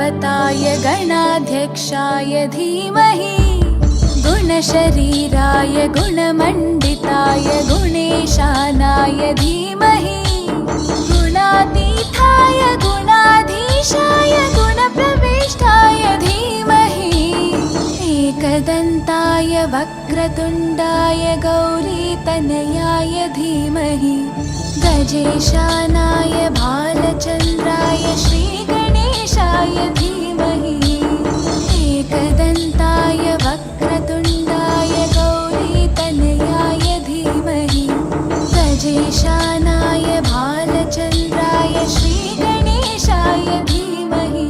गणपताय गणाध्यक्षाय धीमहि गुणशरीराय गुणमण्डिताय गुणेशानाय धीमहि गुणातीताय गुणाधीशाय गुणप्रविष्टाय धीमहि एकदन्ताय वक्रतुण्डाय गौरीतनयाय धीमहि गजेशानाय भालचन्द्राय श्रीगणेशाय धीमहि एकदन्ताय वक्रतुण्डाय गौरीतनयाय धीमहि गजेशानाय भालचन्द्राय श्रीगणेशाय धीमहि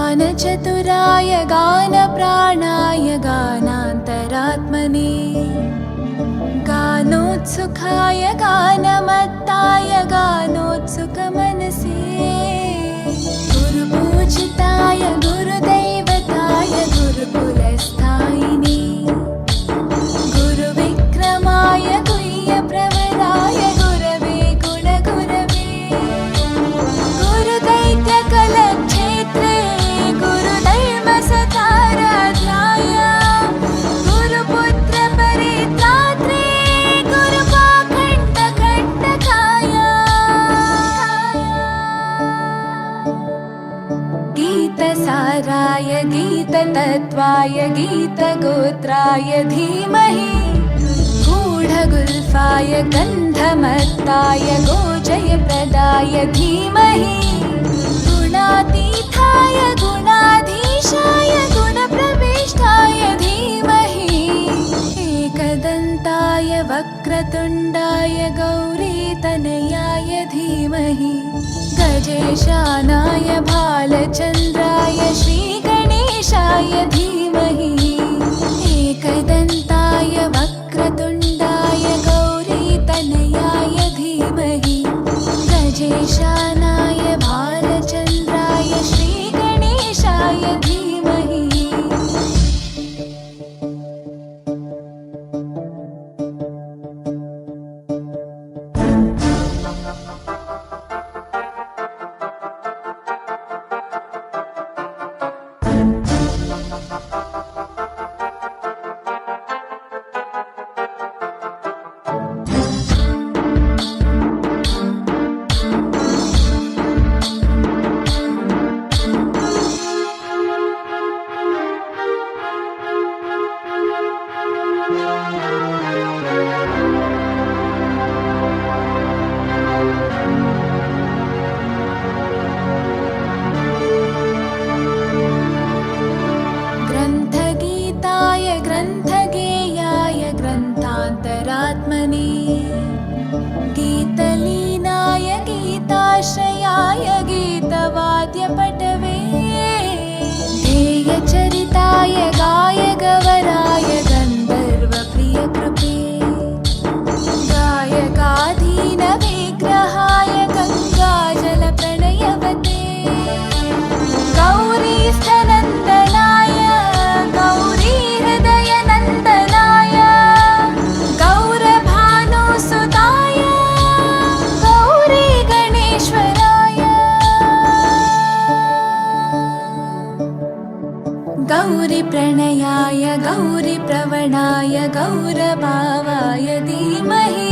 गानचतुराय गानप्राणाय गानान्तरात्मने गानोत्सुकाय गानमत्ताय गानोत्सुकमनसे गुरुपूजिताय गुरुदैवताय गुरुकुलस्थायिने गुरुविक्रमाय गुह्यप्रवराय गुरवे गुणगुरवे गुरुदैत्यकलक्षेत्रे गुरुधर्मसताराध्याय गुरुपुत्रपरित्रात्रे गुरुपाखण्डकण्टकाय गीतसाराय गीततत्त्वाय गीतगोत्राय धीमहि गूढगुल्फाय गन्धमत्ताय गोजयप्रदाय धीमहि गुणातीताय गुणाधीशाय गुणप्रविष्टाय धीमहि एकदन्ताय वक्रतुण्डाय गौरीतनयाय धीमहि गजेशानाय भालचन्द्राय श्रीगणेशाय धीमहि एकदन्ताय वक्रतुण्डाय गौरीतनयाय धीमहि गजेशानाय भालचन्द्राय श्रीगणेशाय धीमहि ग्रन्थगीताय ग्रन्थगेयाय ग्रन्थान्तरात्मने गीतलीनाय गीताश्रयाय गीतवाद्यपटवे ध्येयचरिताय गायगवराय गन्धर्वप्रियकृपे गायकाधीनविग्रहाय गङ्गाजलप्रणयवते गौरीस्थनन्दनाय गौरीहृदयनन्दनाय गौरभानुसुताय गौरीगणेश्वराय गौरीप्रणयाय गौरीप्रवणाय गौरभावाय धीमहि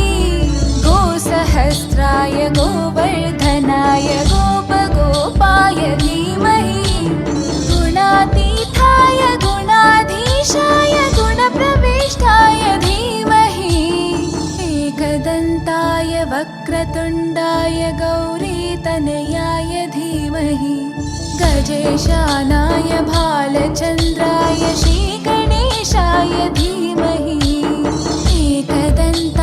गोसहस्राय गोवर्धनाय गोपगोपाय धीमहि गुणातीताय गुणाधीशाय गुणप्रविष्टाय धीमहि एकदन्ताय वक्रतुण्डाय गौरीतनयाय धीमहि गजेशानाय भालचन्द्राय श्रीगणेशाय धीमहि एकदन्ताय पर्यन्ता